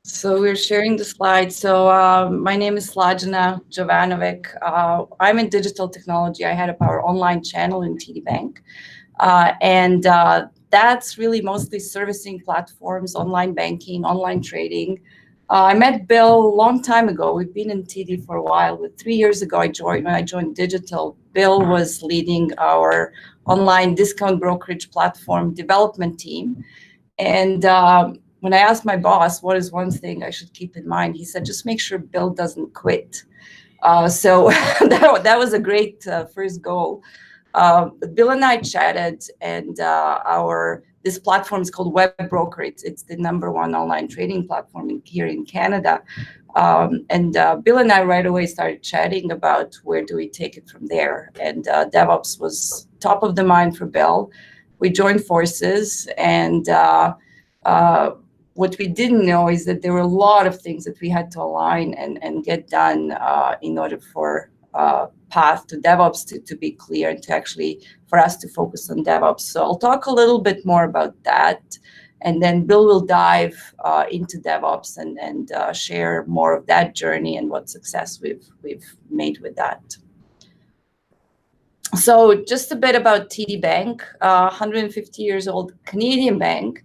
So we're sharing the slide. So my name is Sladjana Jovanovic. I'm in digital technology. I head up our online channel in TD Bank. And that's really mostly servicing platforms, online banking, online trading. I met Bill a long time ago. We've been in TD for a while. But 3 years ago, when I joined digital, Bill was leading our online discount brokerage platform development team. And when I asked my boss, what is one thing I should keep in mind, he said, just make sure Bill doesn't quit. So that was a great first goal. Bill and I chatted, and this platform is called Web Broker. It's the #1 online trading platform here in Canada. And Bill and I right away started chatting about where do we take it from there. And DevOps was top of the mind for Bill. We joined forces, and what we didn't know is that there were a lot of things that we had to align and get done in order for path to DevOps to be clear and for us to focus on DevOps. So I'll talk a little bit more about that, and then Bill will dive into DevOps and share more of that journey and what success we've made with that. So just a bit about TD Bank, 150 years old Canadian bank.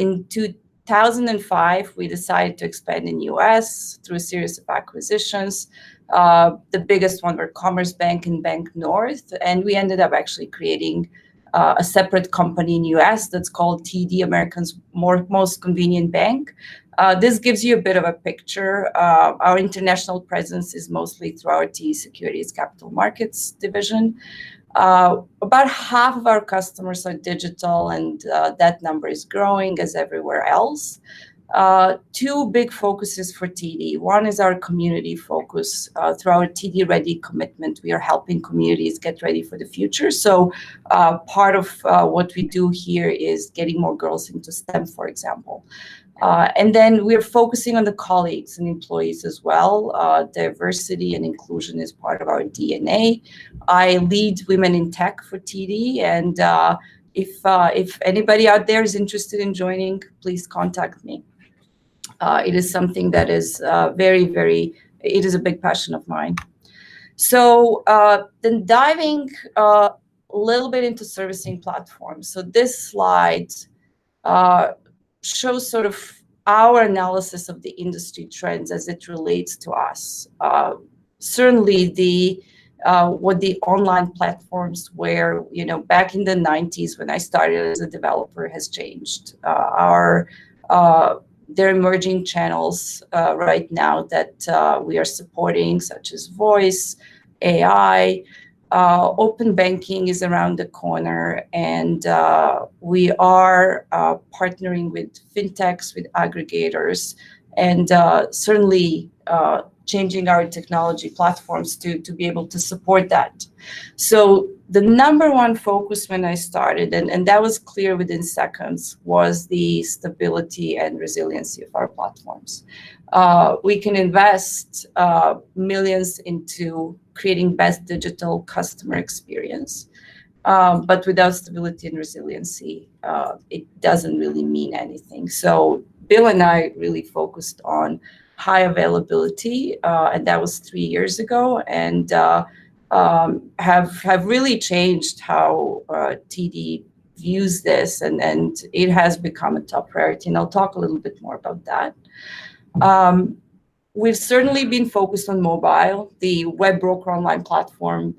In 2005, we decided to expand in US through a series of acquisitions. The biggest one were Commerce Bank and Bank North, and we ended up actually creating a separate company in US that's called TD, America's Most Convenient Bank. This gives you a bit of a picture. Our international presence is mostly through our TD Securities Capital Markets division. About half of our customers are digital, and that number is growing as everywhere else. Two big focuses for TD. One is our community focus. Through our TD Ready commitment, we are helping communities get ready for the future. So part of what we do here is getting more girls into STEM, for example. And then we're focusing on the colleagues and employees as well. Diversity and inclusion is part of our DNA. I lead Women in Tech for TD, and if anybody out there is interested in joining, please contact me. It is something that is it is a big passion of mine. So then diving a little bit into servicing platforms. So this slide shows sort of our analysis of the industry trends as it relates to us. Certainly what the online platforms were, back in the 90s when I started as a developer has changed. There are emerging channels right now that we are supporting, such as voice, AI. Open banking is around the corner, and we are partnering with fintechs, with aggregators, and certainly changing our technology platforms to be able to support that. So the #1 focus when I started, and that was clear within seconds, was the stability and resiliency of our platforms. We can invest millions into creating best digital customer experience, but without stability and resiliency, it doesn't really mean anything. So Bill and I really focused on high availability, and that was 3 years ago, and have really changed how TD views this, and it has become a top priority, and I'll talk a little bit more about that. We've certainly been focused on mobile. The Web Broker online platform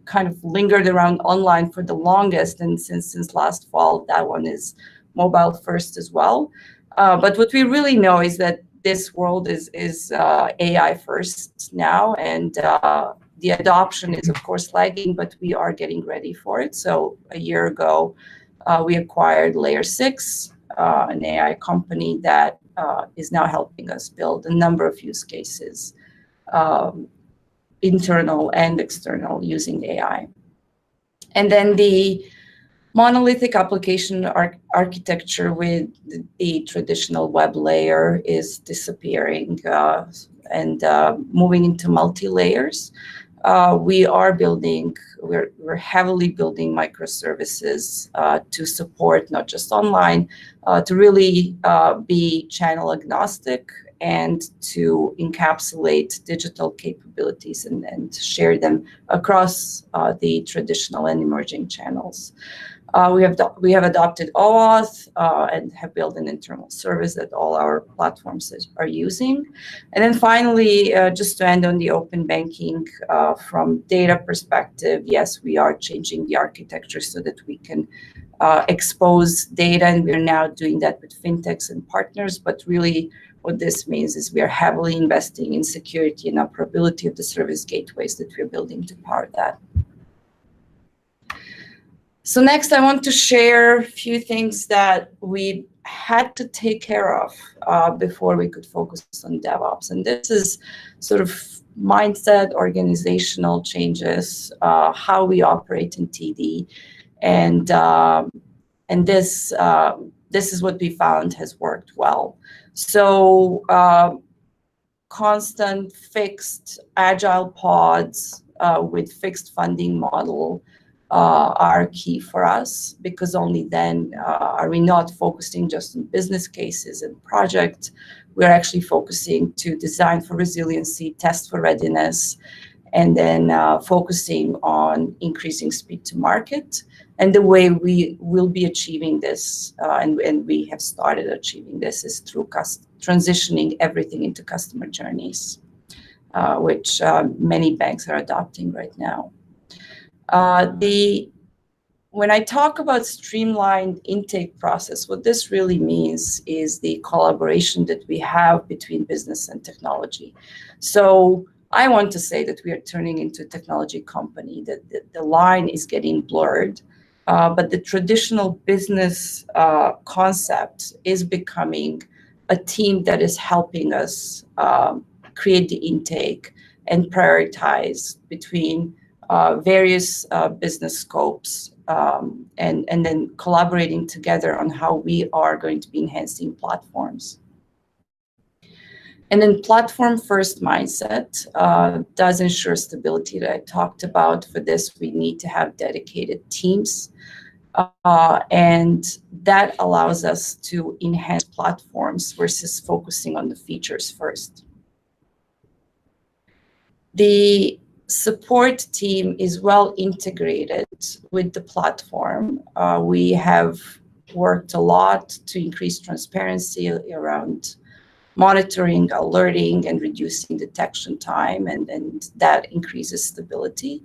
kind of lingered around online for the longest, and since last fall, that one is mobile first as well. But what we really know is that this world is AI first now, and the adoption is, of course, lagging, but we are getting ready for it. So a year ago, we acquired Layer 6, an AI company that is now helping us build a number of use cases, internal and external, using AI. And then the monolithic application architecture with the traditional web layer is disappearing and moving into multi-layers. we're heavily building microservices to support not just online, to really be channel agnostic and to encapsulate digital capabilities and share them across the traditional and emerging channels. We have adopted OAuth and have built an internal service that all our platforms are using. And then finally, just to end on the open banking, from data perspective, yes, we are changing the architecture so that we can expose data, and we're now doing that with fintechs and partners. But really, what this means is we are heavily investing in security and operability of the service gateways that we're building to power that. So next, I want to share a few things that we had to take care of before we could focus on DevOps. And this is sort of mindset, organizational changes, how we operate in TD. And this is what we found has worked well. So constant, fixed, agile pods with fixed funding model are key for us, because only then are we not focusing just on business cases and projects. We're actually focusing to design for resiliency, test for readiness, and then focusing on increasing speed to market. And the way we will be achieving this, and we have started achieving this, is through transitioning everything into customer journeys, which many banks are adopting right now. When I talk about streamlined intake process, what this really means is the collaboration that we have between business and technology. So I want to say that we are turning into a technology company, that the line is getting blurred, but the traditional business concept is becoming a team that is helping us create the intake and prioritize between various business scopes, and then collaborating together on how we are going to be enhancing platforms. And then platform-first mindset does ensure stability that I talked about. For this, we need to have dedicated teams, and that allows us to enhance platforms versus focusing on the features first. The support team is well integrated with the platform. We have worked a lot to increase transparency around monitoring, alerting, and reducing detection time, and that increases stability.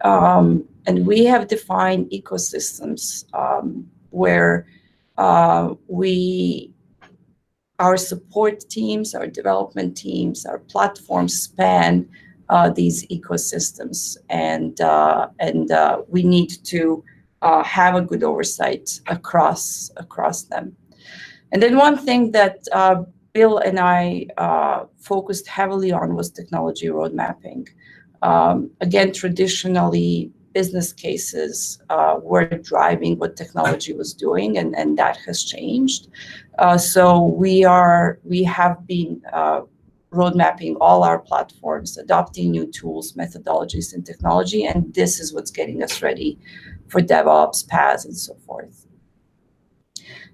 And we have defined ecosystems where our support teams, our development teams, our platforms span these ecosystems, and we need to have a good oversight across them. And then one thing that Bill and I focused heavily on was technology road mapping. Again, traditionally, business cases were driving what technology was doing, and that has changed. So we have been road mapping all our platforms, adopting new tools, methodologies, and technology, and this is what's getting us ready for DevOps, PaaS, and so forth.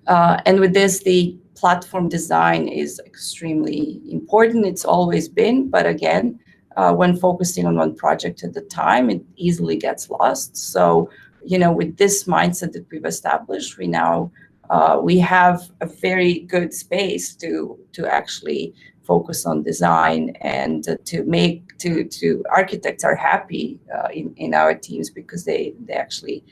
And with this, the platform design is extremely important. It's always been, but again, when focusing on one project at a time, it easily gets lost. So, with this mindset that we've established, we have a very good space to actually focus on design, and to architects are happy in our teams, because they actually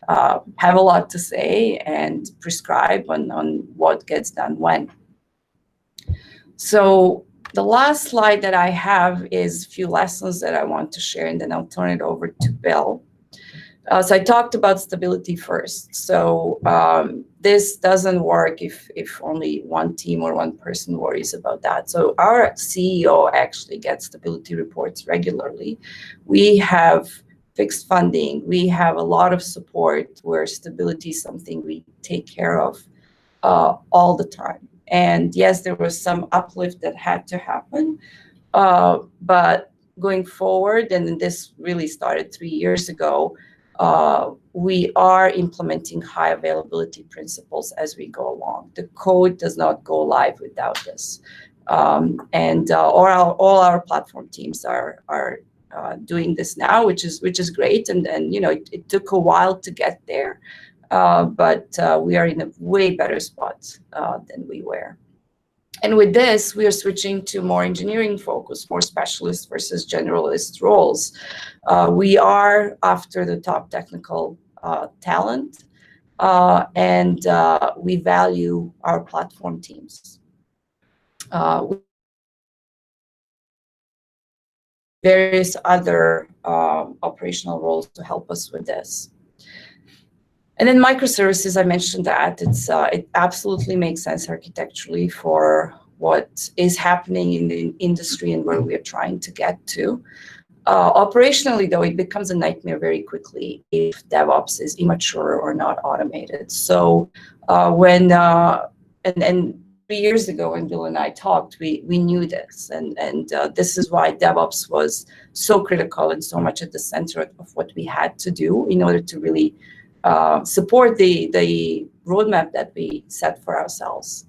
have a lot to say and prescribe on what gets done when. So the last slide that I have is a few lessons that I want to share, and then I'll turn it over to Bill. So I talked about stability first. So this doesn't work if only one team or one person worries about that. So our CEO actually gets stability reports regularly. We have fixed funding. We have a lot of support where stability is something we take care of all the time. And yes, there was some uplift that had to happen, but going forward, and this really started 3 years ago, we are implementing high availability principles as we go along. The code does not go live without this. All our platform teams are doing this now, which is great. And it took a while to get there, but we are in a way better spot than we were. And with this, we are switching to more engineering focus, more specialist versus generalist roles. We are after the top technical talent, and we value our platform teams. Various other operational roles to help us with this. And then microservices, I mentioned that it absolutely makes sense architecturally for what is happening in the industry and where we are trying to get to. Operationally, though, it becomes a nightmare very quickly if DevOps is immature or not automated. So when 3 years ago when Bill and I talked, we knew this, and this is why DevOps was so critical and so much at the center of what we had to do in order to really support the roadmap that we set for ourselves.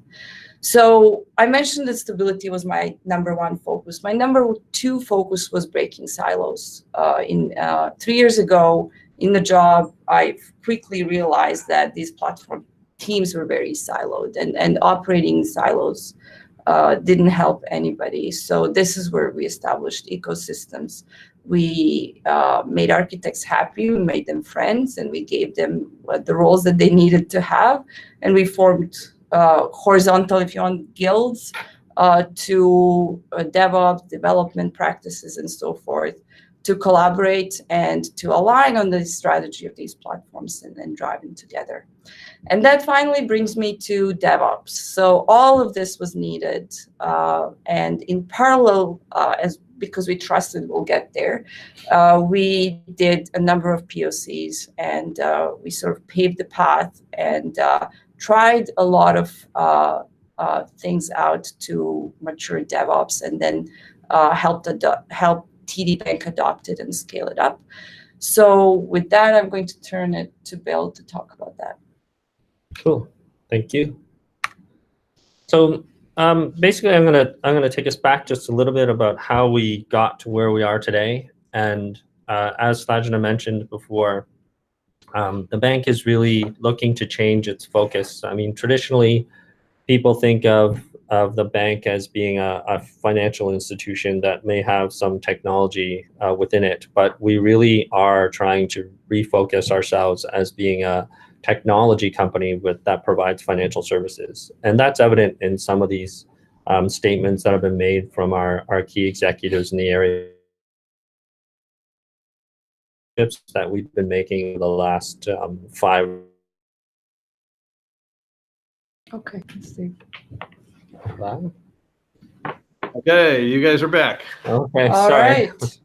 So I mentioned that stability was my number one focus. My number two focus was breaking silos. 3 years ago in the job, I quickly realized that these platform teams were very siloed, and operating silos didn't help anybody. So this is where we established ecosystems. We made architects happy, we made them friends, and we gave them the roles that they needed to have. And we formed horizontal, if you want, guilds to DevOps, development practices, and so forth, to collaborate and to align on the strategy of these platforms and driving together. And that finally brings me to DevOps. So all of this was needed, and in parallel, because we trusted we'll get there, we did a number of POCs, and we sort of paved the path and tried a lot of things out to mature DevOps, and then help TD Bank adopt it and scale it up. So with that, I'm going to turn it to Bill to talk about that. Cool, thank you. So basically, I'm gonna take us back just a little bit about how we got to where we are today. And as Sladjana mentioned before, the bank is really looking to change its focus. I mean, traditionally, people think of the bank as being a financial institution that may have some technology within it, but we really are trying to refocus ourselves as being a technology company that provides financial services. And that's evident in some of these statements that have been made from our key executives in the area that we've been making the last 5. Okay, let's see. Okay, you guys are back. Okay, All sorry. right.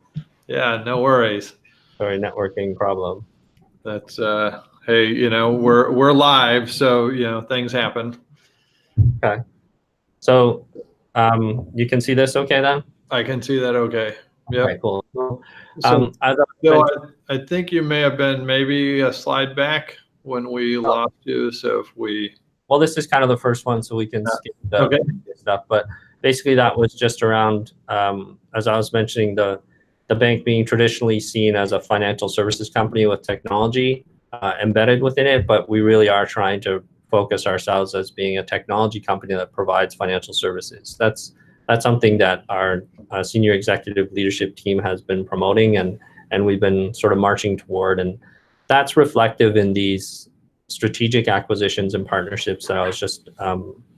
Yeah, no worries. Sorry, networking problem. That's hey, we're live, so things happen. Okay. So you can see this okay then? I can see that okay. Yep. Okay, cool. So, as I think you may have been maybe a slide back when we lost you. So if we well, this is kind of the first one, so we can skip the stuff. But basically, that was just around, as I was mentioning, the bank being traditionally seen as a financial services company with technology embedded within it, but we really are trying to focus ourselves as being a technology company that provides financial services. That's something that our senior executive leadership team has been promoting, and we've been sort of marching toward, and that's reflective in these strategic acquisitions and partnerships that I was just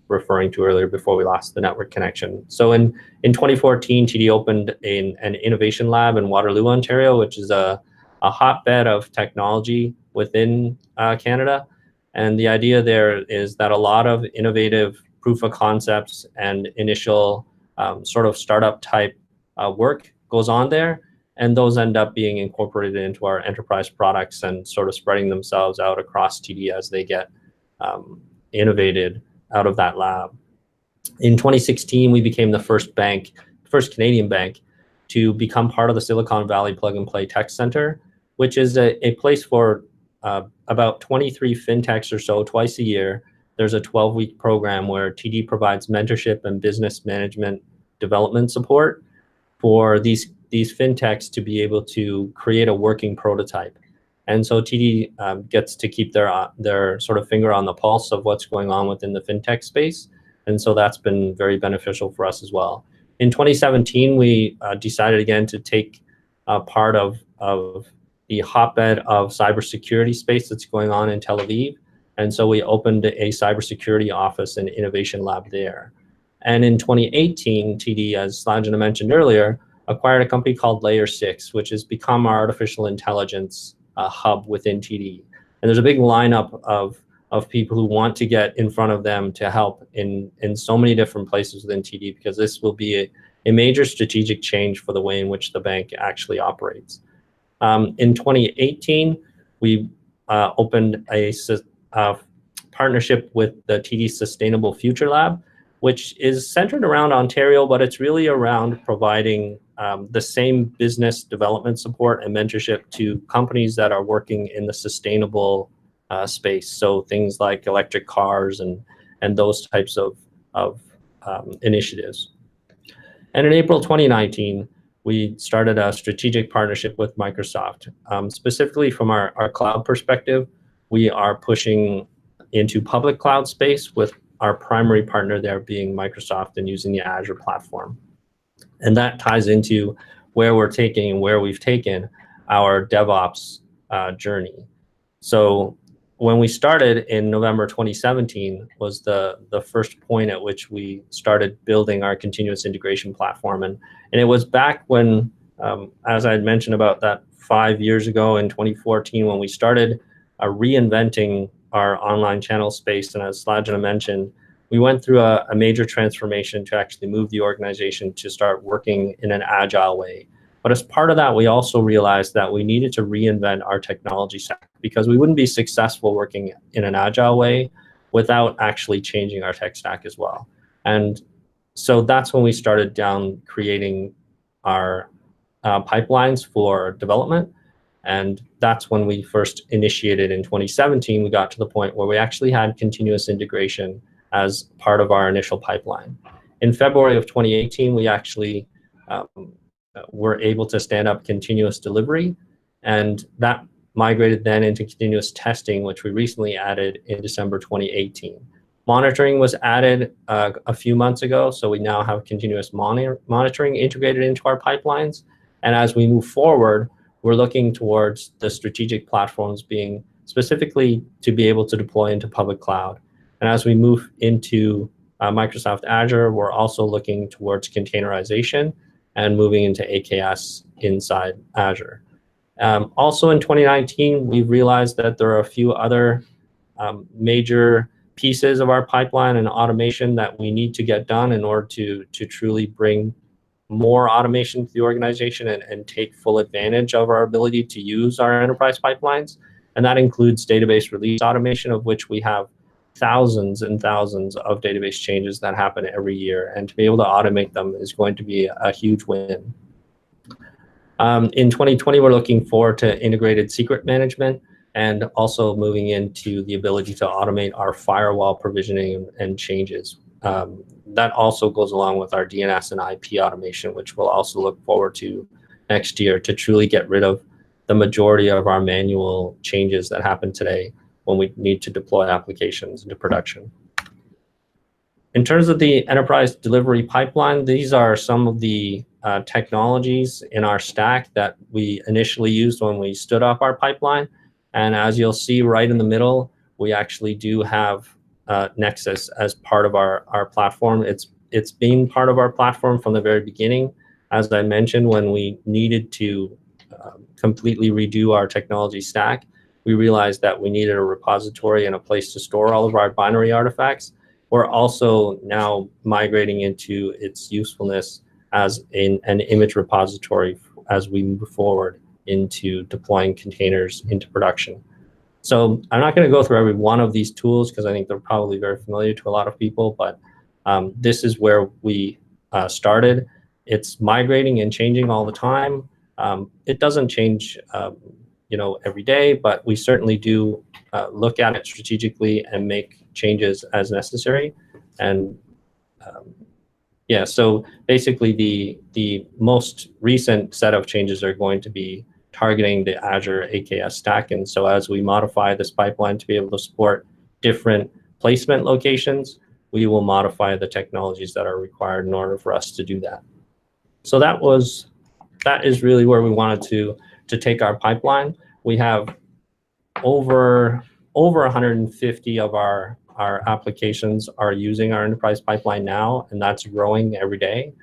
referring to earlier before we lost the network connection. So in 2014, TD opened an innovation lab in Waterloo, Ontario, which is a hotbed of technology within Canada. And the idea there is that a lot of innovative proof of concepts and initial sort of startup type work goes on there. And those end up being incorporated into our enterprise products and sort of spreading themselves out across TD as they get innovated out of that lab. In 2016, we became the first Canadian bank to become part of the Silicon Valley Plug and Play Tech Center, which is a place for about 23 fintechs or so twice a year. There's a 12-week program where TD provides mentorship and business management development support for these fintechs to be able to create a working prototype. And so TD gets to keep their sort of finger on the pulse of what's going on within the fintech space. And so that's been very beneficial for us as well. In 2017, we decided again to take part of the hotbed of cybersecurity space that's going on in Tel Aviv. And so we opened a cybersecurity office and innovation lab there. And in 2018, TD, as Sladjana mentioned earlier, acquired a company called Layer 6, which has become our artificial intelligence hub within TD. And there's a big lineup of people who want to get in front of them to help in so many different places within TD, because this will be a major strategic change for the way in which the bank actually operates. In 2018, we opened a partnership with the TD Sustainable Future Lab, which is centered around Ontario, but it's really around providing the same business development support and mentorship to companies that are working in the sustainable space. So things like electric cars and those types of initiatives. And in April 2019, we started a strategic partnership with Microsoft. Specifically from our cloud perspective, we are pushing into public cloud space with our primary partner there being Microsoft and using the Azure platform. And that ties into where we're taking and where we've taken our DevOps journey. So when we started in November 2017 was the first point at which we started building our continuous integration platform. And it was back when, as I had mentioned about that 5 years ago in 2014, when we started reinventing our online channel space. And as Sladjana mentioned, we went through a major transformation to actually move the organization to start working in an agile way. But as part of that, we also realized that we needed to reinvent our technology stack, because we wouldn't be successful working in an agile way without actually changing our tech stack as well. And so that's when we started down creating our pipelines for development. And that's when we first initiated in 2017. We got to the point where we actually had continuous integration as part of our initial pipeline. In February of 2018, we actually were able to stand up continuous delivery, and that migrated then into continuous testing, which we recently added in December 2018. Monitoring was added a few months ago, so we now have continuous monitoring integrated into our pipelines. And as we move forward, we're looking towards the strategic platforms being specifically to be able to deploy into public cloud. And as we move into Microsoft Azure, we're also looking towards containerization and moving into AKS inside Azure. Also in 2019, we realized that there are a few other major pieces of our pipeline and automation that we need to get done in order to truly bring more automation to the organization and take full advantage of our ability to use our enterprise pipelines. And that includes database release automation, of which we have thousands and thousands of database changes that happen every year. And to be able to automate them is going to be a huge win. In 2020, we're looking forward to integrated secret management and also moving into the ability to automate our firewall provisioning and changes. That also goes along with our DNS and IP automation, which we'll also look forward to next year to truly get rid of the majority of our manual changes that happen today when we need to deploy applications into production. In terms of the enterprise delivery pipeline, these are some of the technologies in our stack that we initially used when we stood up our pipeline. And as you'll see right in the middle, we actually do have Nexus as part of our platform. It's been part of our platform from the very beginning. As I mentioned, when we needed to completely redo our technology stack, we realized that we needed a repository and a place to store all of our binary artifacts. We're also now migrating into its usefulness as an image repository as we move forward into deploying containers into production. So I'm not going to go through every one of these tools because I think they're probably very familiar to a lot of people, but this is where we started. it's migrating and changing all the time. It doesn't change, every day, but we certainly do look at it strategically and make changes as necessary. And so basically the most recent set of changes are going to be targeting the Azure AKS stack. And so as we modify this pipeline to be able to support different placement locations, we will modify the technologies that are required in order for us to do that. So that is really where we wanted to take our pipeline. We have over 150 of our applications are using our enterprise pipeline now, and that's growing every day.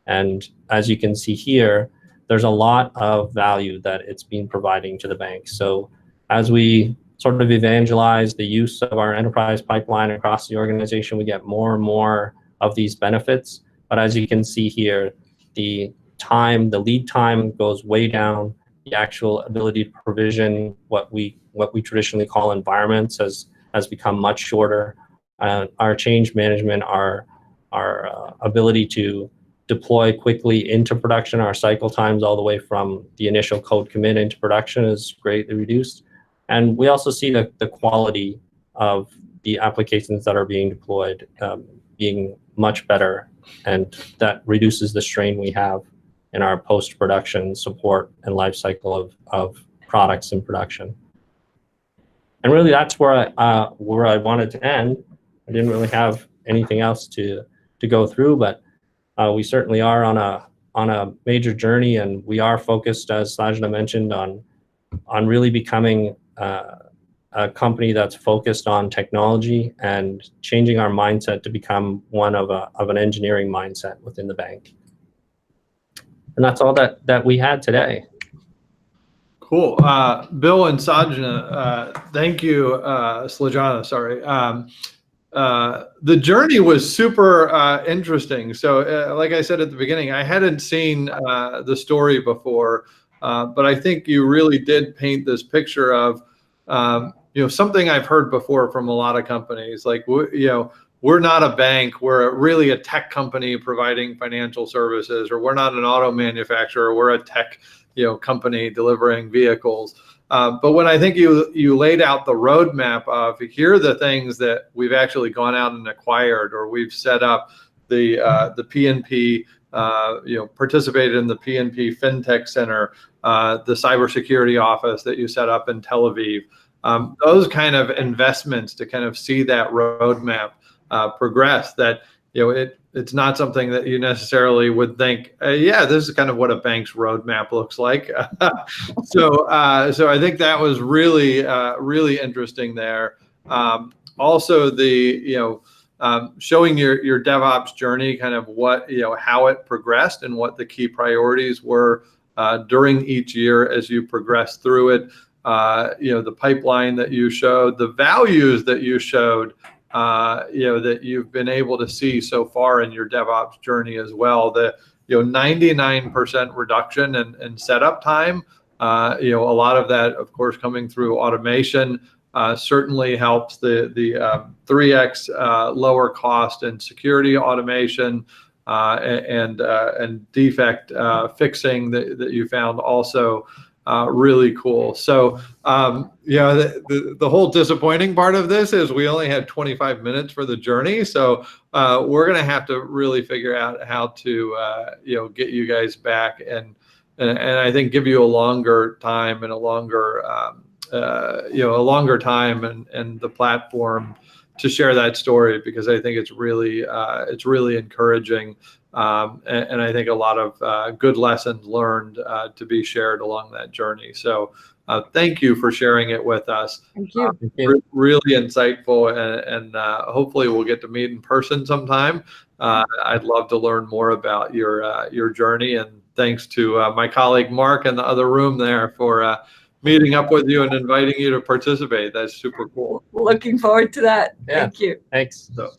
And as you can see here, there's a lot of value that it's been providing to the bank. So as we sort of evangelize the use of our enterprise pipeline across the organization, we get more and more of these benefits. But as you can see here, the lead time goes way down. The actual ability to provision what we traditionally call environments has become much shorter. Our change management, our ability to deploy quickly into production, our cycle times all the way from the initial code commit into production is greatly reduced. And we also see the quality of the applications that are being deployed being much better, and that reduces the strain we have in our post-production support and lifecycle of products in production. And really, that's where I wanted to end. I didn't really have anything else to go through, but we certainly are on a major journey, and we are focused, as Sladjana mentioned, on really becoming a company that's focused on technology and changing our mindset to become one of an engineering mindset within the bank. And that's all that we had today. Cool. Bill and Sladjana, thank you. Sladjana, sorry. The journey was super interesting. So like I said at the beginning, I hadn't seen the story before, but I think you really did paint this picture of something I've heard before from a lot of companies. Like, we're not a bank, we're really a tech company providing financial services, or we're not an auto manufacturer, we're a tech company delivering vehicles. But when I think you laid out the roadmap of, here are the things that we've actually gone out and acquired, or we've set up the PNP, participated in the PNP FinTech Center, the cybersecurity office that you set up in Tel Aviv. Those kind of investments to kind of see that roadmap progress, that it's not something that you necessarily would think, this is kind of what a bank's roadmap looks like. So I think that was really really interesting there. Also, the showing your DevOps journey, kind of what how it progressed and what the key priorities were during each year as you progressed through it. The pipeline that you showed, the values that you showed, that you've been able to see so far in your DevOps journey as well. The 99% reduction in setup time. A lot of that, of course, coming through automation certainly helps. The 3x lower cost and security automation and defect fixing that you found also. Really cool. So, the whole disappointing part of this is we only had 25 minutes for the journey. So we're going to have to really figure out how to, get you guys back and I think give you a longer time and a longer time and the platform to share that story, because I think it's really encouraging. And I think a lot of good lessons learned to be shared along that journey. So thank you for sharing it with us. Thank you. Really insightful, and hopefully we'll get to meet in person sometime. I'd love to learn more about your journey, and thanks to my colleague Mark in the other room there for meeting up with you and inviting you to participate. That's super cool. Looking forward to that. Yeah. Thank you. Thanks. So.